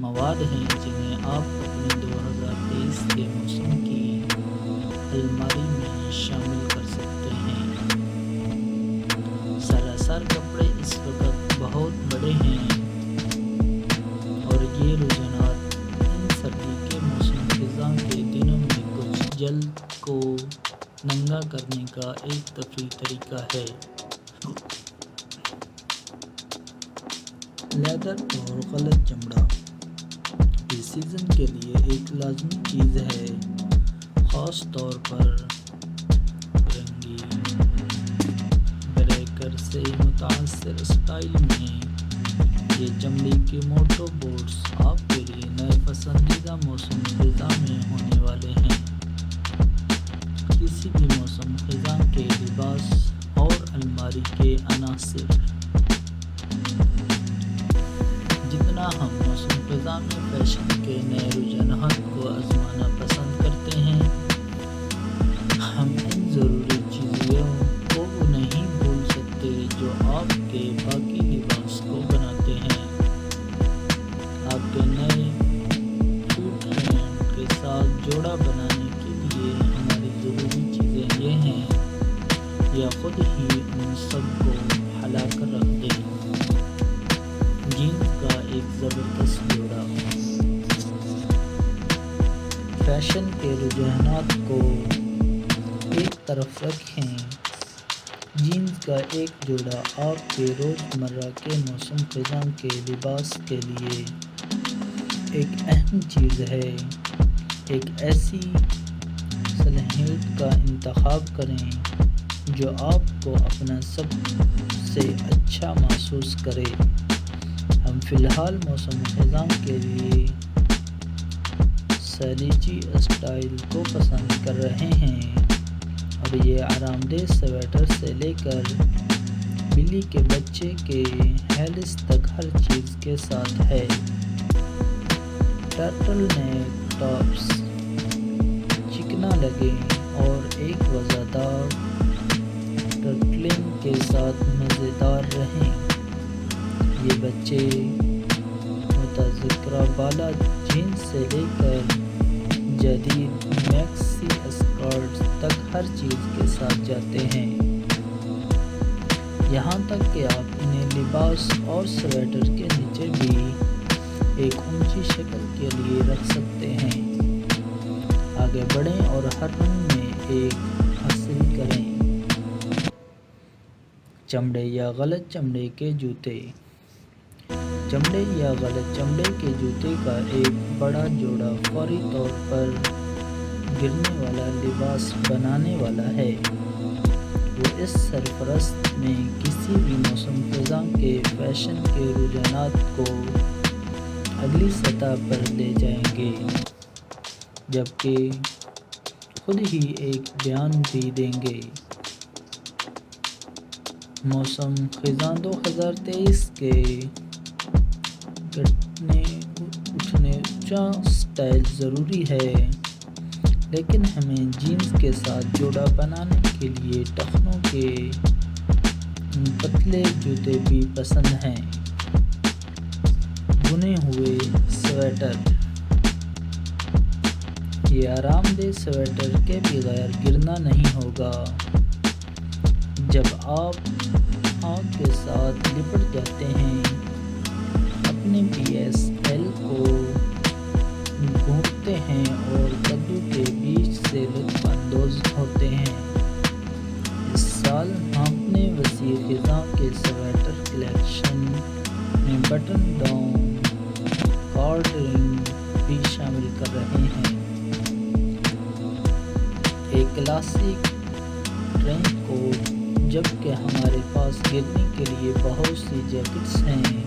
مواد ہیں جنہیں آپ اپنے 2023 کے موسم کی الماری میں شامل کر سکتے ہیں۔ سراسر کپڑے اس وقت بہت بڑے ہیں اور یہ رجحانات ان سردی کے موسم خزاں کے دنوں میں کچھ جلد کو ننگا کرنے کا ایک تفریحی طریقہ ہے۔ لیدر اور غلط چمڑا اس سیزن کے لیے ایک لازمی چیز ہے، خاص طور پر رنگی بریکر سے متاثر اسٹائل میں۔ یہ چمڑے کے موٹو بوٹس آپ کے لیے نئے پسندیدہ موسم خزاں میں ہونے والے ہیں۔ کسی بھی موسم خزاں کے لباس اور الماری کے عناصر۔ جتنا ہم موسم خزاں میں فیشن کے نئے رجحانات کو آزمانا پسند کرتے ہیں، ہم ان ضروری چیزوں کو نہیں بھول سکتے جو آپ کے باقی لباس کو بناتے ہیں۔ آپ کے نئے فٹ ٹرینڈ کے ساتھ جوڑا بنانے کے لیے ہماری ضروری چیزیں یہ ہیں، یا خود ہی ان سب کو ہلا کر رکھ دیں۔ جینز کا ایک زبردست جوڑا۔ فیشن کے رجحانات کو ایک طرف رکھیں، جینز کا ایک جوڑا آپ کے روزمرہ کے موسم خزاں کے لباس کے لیے ایک اہم چیز ہے۔ ایک ایسی سلویٹ کا انتخاب کریں جو آپ کو اپنا سب سے اچھا محسوس کرے۔ ہم فی الحال موسم خزاں کے لیے سلیجی اسٹائل کو پسند کر رہے ہیں اور یہ آرام دہ سویٹر سے لے کر بلی کے بچے کے ہیلس تک ہر چیز کے ساتھ ہے۔ ٹرٹل نیک ٹاپس چکنا لگیں اور ایک وزادار ٹرٹلنگ کے ساتھ مزیدار رہیں۔ یہ بچے متذکرہ بالا جینز سے لے کر جدید میکسی اسکرٹس تک ہر چیز کے ساتھ جاتے ہیں، یہاں تک کہ آپ انہیں لباس اور سویٹر کے نیچے بھی ایک اونچی شکل کے لیے رکھ سکتے ہیں۔ آگے بڑھیں اور ہر رنگ میں ایک حاصل کریں۔ چمڑے یا غلط چمڑے کے جوتے۔ چمڑے یا غلط چمڑے کے جوتے کا ایک بڑا جوڑا فوری طور پر گرنے والا لباس بنانے والا ہے۔ وہ اس سرفرست میں کسی بھی موسم خزاں کے فیشن کے رجحانات کو اگلی سطح پر لے جائیں گے، جبکہ خود ہی ایک بیان بھی دیں گے۔ موسم خزاں 2023 کے کٹنے اٹھنے اونچا سٹائل ضروری ہے، لیکن ہمیں جینز کے ساتھ جوڑا بنانے کے لیے ٹخنوں کے پتلے جوتے بھی پسند ہیں۔ بنے ہوئے سویٹر۔ یہ آرام دہ سویٹر کے بغیر گرنا نہیں ہوگا۔ جب آپ آگ کے ساتھ لپٹ جاتے ہیں، اپنے PSL کو گھومتے ہیں اور کدو کے بیج سے لطف اندوز ہوتے ہیں۔ اس سال ہم اپنے وسیع خزاں کے سویٹر کلیکشن میں بٹن ڈاؤن کارڈنگ بھی شامل کر رہے ہیں۔ ایک کلاسک ٹرینچ کوٹ، جبکہ ہمارے پاس گرنے کے لیے بہت سی جیکٹس ہیں،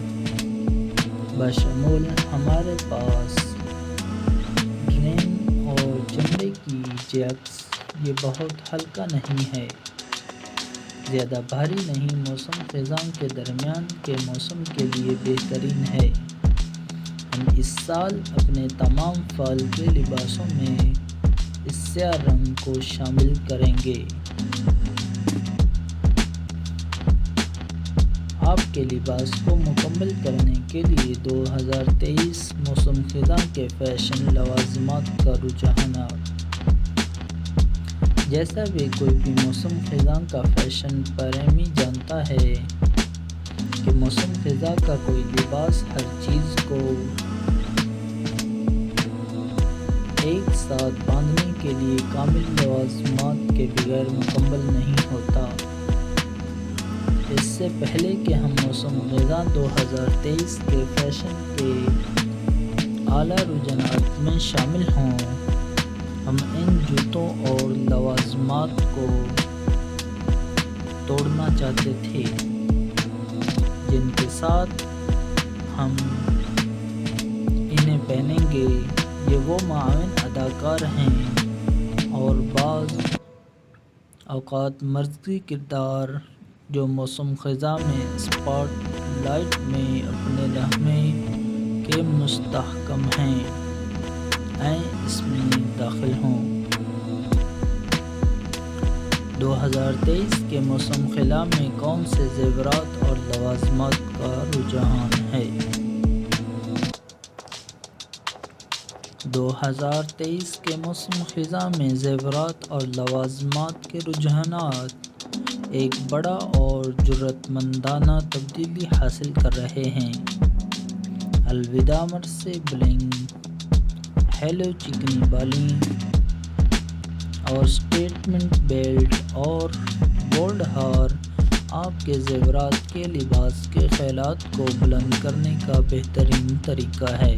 بشمول ہمارے پاس ڈینم اور چمڑے کی جیکٹس۔ یہ بہت ہلکا نہیں ہے، زیادہ بھاری نہیں، موسم خزاں کے درمیان کے موسم کے لیے بہترین ہے۔ ہم اس سال اپنے تمام فال کے لباسوں میں اس سیاہ رنگ کو شامل کریں گے۔ آپ کے لباس کو مکمل کرنے کے لیے 2023 موسم خزاں کے فیشن لوازمات کا رجحانات۔ جیسا بھی کوئی بھی موسم خزاں کا فیشن پریمی جانتا ہے کہ موسم خزاں کا کوئی لباس ہر چیز کو ایک ساتھ باندھنے کے لیے کامل لوازمات کے بغیر مکمل نہیں ہوتا۔ اس سے پہلے کہ ہم موسم خزاں 2023 کے فیشن کے اعلیٰ رجحانات میں شامل ہوں، ہم ان جوتوں اور لوازمات کو توڑنا چاہتے تھے جن کے ساتھ ہم انہیں پہنیں گے۔ یہ وہ معاون اداکار ہیں اور بعض اوقات مرکزی کردار جو موسم خزاں میں اسپاٹ لائٹ میں اپنے لمحے کے مستحکم ہیں، آئیں اس میں داخل ہوں۔ 2023 کے موسم خزاں میں کون سے زیورات اور لوازمات کا رجحان ہے؟ 2023 کے موسم خزاں میں زیورات اور لوازمات کے رجحانات ایک بڑا اور جرأت مندانہ تبدیلی حاصل کر رہے ہیں۔ الوداع مرثے بلنگ، ہیلو چکنی بالیں اور سٹیٹمنٹ بیلٹ اور بولڈ ہار آپ کے زیورات کے لباس کے خیالات کو بلند کرنے کا بہترین طریقہ ہے۔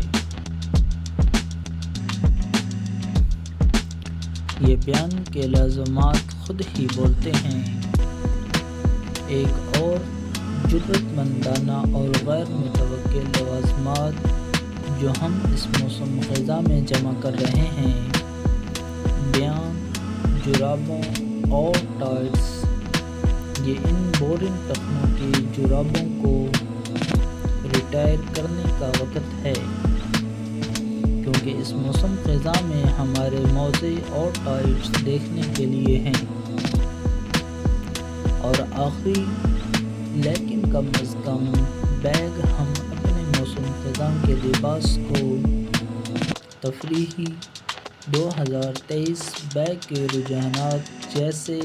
یہ بیان کے لازمات خود ہی بولتے ہیں۔ ایک اور جرأت مندانہ اور غیر متوقع لوازمات جو ہم اس موسم خزاں میں جمع کر رہے ہیں، بیان، جرابوں اور ٹائٹس۔ یہ ان بورنگ ٹخنوں کی جرابوں کو ریٹائر کرنے کا وقت ہے، کیونکہ اس موسم خزاں میں ہمارے موزے اور ٹائٹس دیکھنے کے لیے ہیں۔ اور آخری لیکن کم از کم بیگ، ہم اپنے موسم خزاں کے لباس کو تفریحی 2023 بیگ کے رجحانات جیسے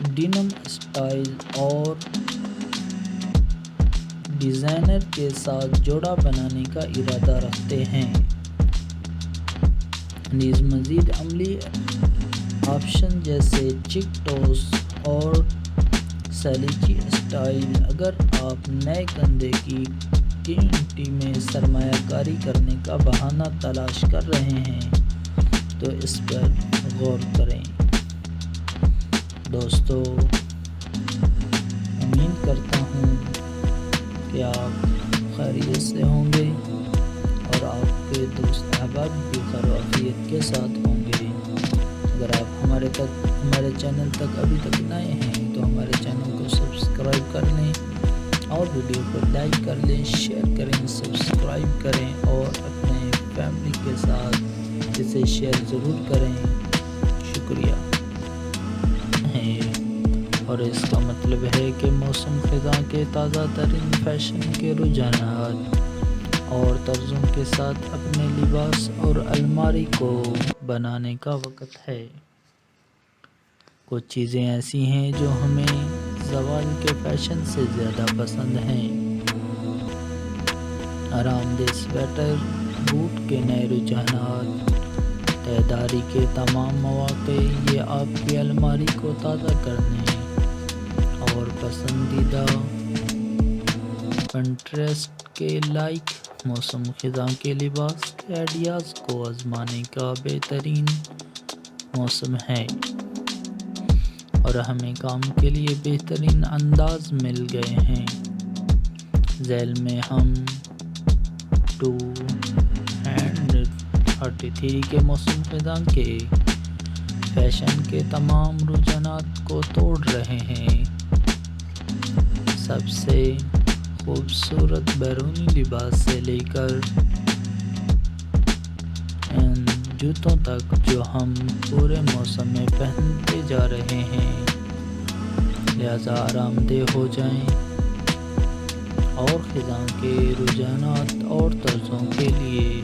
ڈینم اسٹائل اور ڈیزائنر کے ساتھ جوڑا بنانے کا ارادہ رکھتے ہیں۔ نیز مزید عملی آپشن جیسے چیک ٹوس اور سلیچی اسٹائل۔ اگر آپ نئے کندھے کی TNT میں سرمایہ کاری کرنے کا بہانہ تلاش کر رہے ہیں تو اس پر غور کریں۔ دوستو، امید کرتا ہوں کہ آپ خیریت سے ہوں گے اور آپ کے دوست احباب بھی خیر و عافیت کے ساتھ ہوں گے۔ اگر آپ ہمارے چینل تک ابھی تک نئے ہیں تو ہمارے چینل کو سبسکرائب کر لیں اور ویڈیو کو لائک کر لیں، شیئر کریں، سبسکرائب کریں اور اپنے فیملی کے ساتھ اسے شیئر ضرور کریں۔ شکریہ ہے۔ اور اس کا مطلب ہے کہ موسم خزاں کے تازہ ترین فیشن کے رجحانات اور طرزوں کے ساتھ اپنے لباس اور الماری کو بنانے کا وقت ہے۔ کچھ چیزیں ایسی ہیں جو ہمیں زوال کے فیشن سے زیادہ پسند ہیں۔ آرام دہ سویٹر، بوٹ کے نئے رجحانات، تہداری کے تمام مواقع، یہ آپ کی الماری کو تازہ کرنے اور پسندیدہ کنٹراسٹ کے لائق موسم خزاں کے لباس کے آئیڈیاز کو آزمانے کا بہترین موسم ہے، اور ہمیں کام کے لیے بہترین انداز مل گئے ہیں۔ ذیل میں ہم 2023 کے موسم خزاں کے فیشن کے تمام رجحانات کو توڑ رہے ہیں۔ سب سے خوبصورت بیرونی لباس سے لے کر ان جوتوں تک جو ہم پورے موسم میں پہنتے جا رہے ہیں، لہذا آرام دہ ہو جائیں اور خزاں کے رجحانات اور طرزوں کے لیے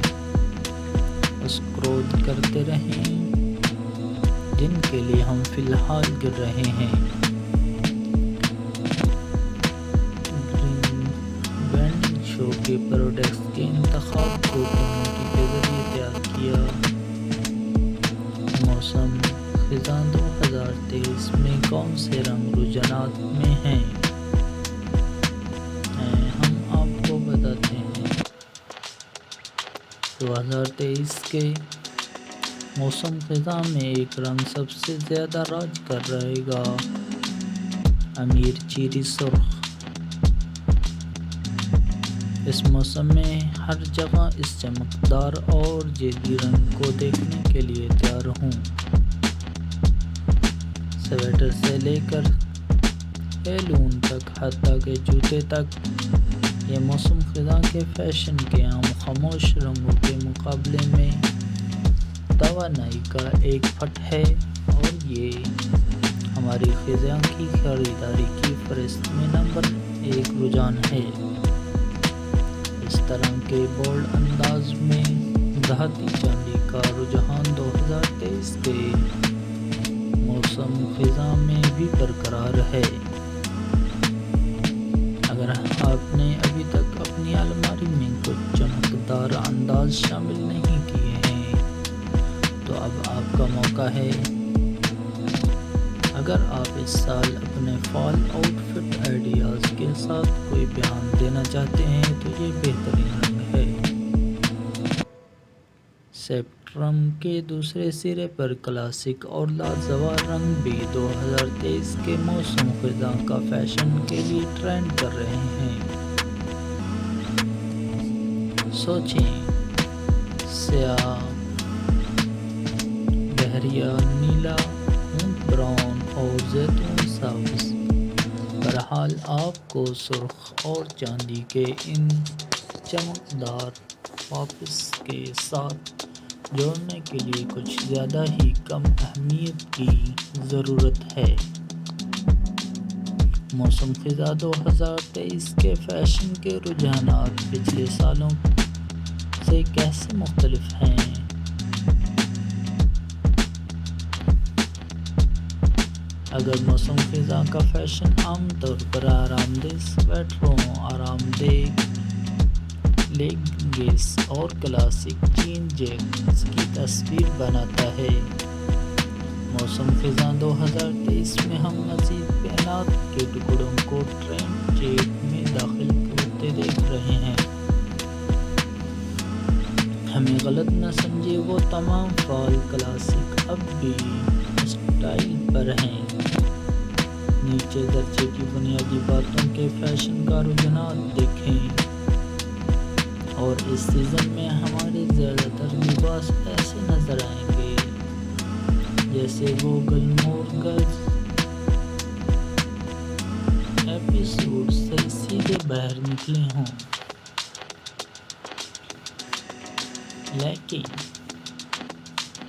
اسکرول کرتے رہیں جن کے لیے ہم فی الحال گر رہے ہیں۔ برانڈنگ شو کے پروڈکٹس کے انتخاب کو کمیونٹی کے ذریعے تیار کیا۔ موسم خزاں 2023 میں کون سے رنگ رجحانات میں ہیں؟ ہم آپ کو بتاتے ہیں۔ 2023 کے موسم خزاں میں ایک رنگ سب سے زیادہ راج کر رہے گا، امیر چیری سرخ۔ اس موسم میں ہر جگہ اس چمکدار اور جیلی رنگ کو دیکھنے کے لیے تیار ہوں۔ سویٹر سے لے کر ہیلون تک، حتیٰ کہ جوتے تک، یہ موسم خزاں کے فیشن کے عام خاموش رنگوں کے مقابلے میں توانائی کا ایک پٹ ہے، اور یہ ہماری خزاں کی خریداری کی فہرست میں نمبر 1 رجحان ہے۔ اس طرح کے بولڈ انداز میں دھاتی چاندی کا رجحان 2023 کے موسم خزاں میں بھی برقرار ہے۔ اگر آپ نے ابھی تک اپنی الماری میں کچھ چمکدار انداز شامل نہیں کیے ہیں تو اب آپ کا موقع ہے۔ اگر آپ اس سال اپنے فال آؤٹ فٹ آئیڈیاز کے ساتھ کوئی بیان دینا چاہتے ہیں تو یہ بہترین رنگ ہے۔ اسپیکٹرم کے دوسرے سرے پر کلاسک اور لازوال رنگ بھی 2023 کے موسم خزاں کا فیشن کے لیے ٹرینڈ کر رہے ہیں۔ سوچیں، سیاہ، بحریہ نیلا، اونٹ براؤن اور زیتون سبز۔ بہرحال آپ کو سرخ اور چاندی کے ان چمکدار پاپس کے ساتھ جوڑنے کے لیے کچھ زیادہ ہی کم اہمیت کی ضرورت ہے۔ موسم خزاں 2023 کے فیشن کے رجحانات پچھلے سالوں سے کیسے مختلف ہیں؟ اگر موسم خزاں کا فیشن عام طور پر آرام دہ سویٹروں، آرام دہ لیگنگز اور کلاسک جین جیکٹس کی تصویر بناتا ہے، موسم خزاں 2023 میں ہم مزید پینات کے ٹکڑوں کو ٹرینڈ چیٹ میں داخل کرتے دیکھ رہے ہیں۔ ہمیں غلط نہ سمجھیں، وہ تمام فال کلاسک اب بھی اسٹائل پر ہیں۔ نیچے درجے کی بنیادی باتوں کے فیشن کا رجحانات دیکھیں، اور اس سیزن میں ہمارے زیادہ تر لباس ایسے نظر آئیں گے جیسے وہ گلمور گرلز ایپیسوڈ سے سیدھے باہر نکلے ہوں۔ لیکن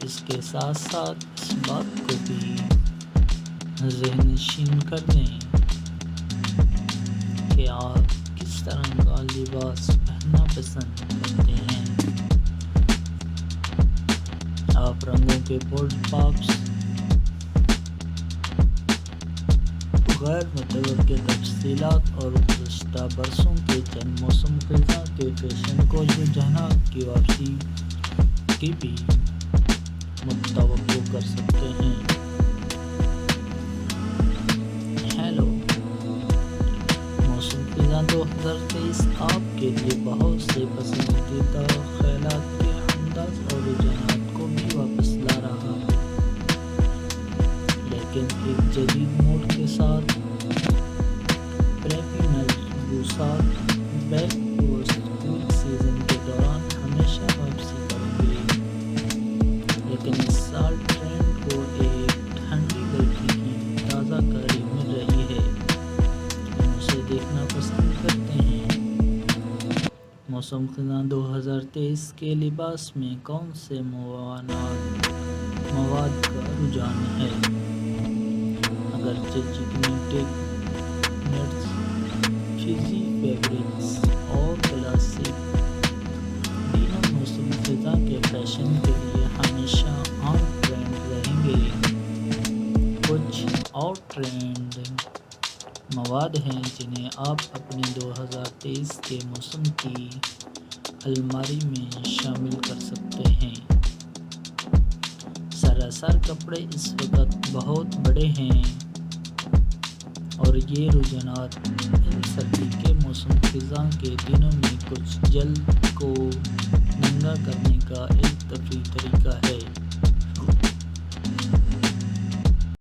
اس کے ساتھ ساتھ اس بات کو بھی ذہن نشین کر دیں کہ آپ کس طرح کا لباس پہننا پسند کرتے ہیں۔ آپ رنگوں کے بولڈ پاپس، غیر متوقع تفصیلات اور گزشتہ برسوں کے چند موسم خزاں کے فیشن کو رجحانات کی واپسی کی بھی متوقع کر سکتے ہیں۔ ہیلو، موسم خزاں 2023 آپ کے لیے بہت سے پسندیدہ خیالات کے انداز اور رجحانات کو بھی واپس لا رہا ہے، لیکن ایک جدید موڈ کے ساتھ۔ پریپی ملبوسات بیک ٹو اسکول سیزن کے دوران ہمیشہ واپسی کریں گے، لیکن اس سال ٹرینڈ کو ایک ٹھنڈی لڑکی کی تازہ کاری مل رہی ہے۔ ہم اسے دیکھنا پسند کرتے ہیں۔ موسم خزاں 2023 کے لباس میں کون سے مواد کا رجحان ہے؟ اگرچہ چکنی ٹیک نیٹس، فیزی فیبرکس اور کلاسک تینوں موسم خزاں کے فیشن کے لیے ہمیشہ آن ٹرینڈ رہیں گے۔ کچھ آؤٹ ٹرینڈ مواد ہیں جنہیں آپ اپنے 2023 کے موسم کی الماری میں شامل کر سکتے ہیں۔ سراسر کپڑے اس وقت بہت بڑے ہیں اور یہ رجحانات ان سردی کے موسم خزاں کے دنوں میں کچھ جلد کو ننگا کرنے کا ایک تفریحی طریقہ ہے۔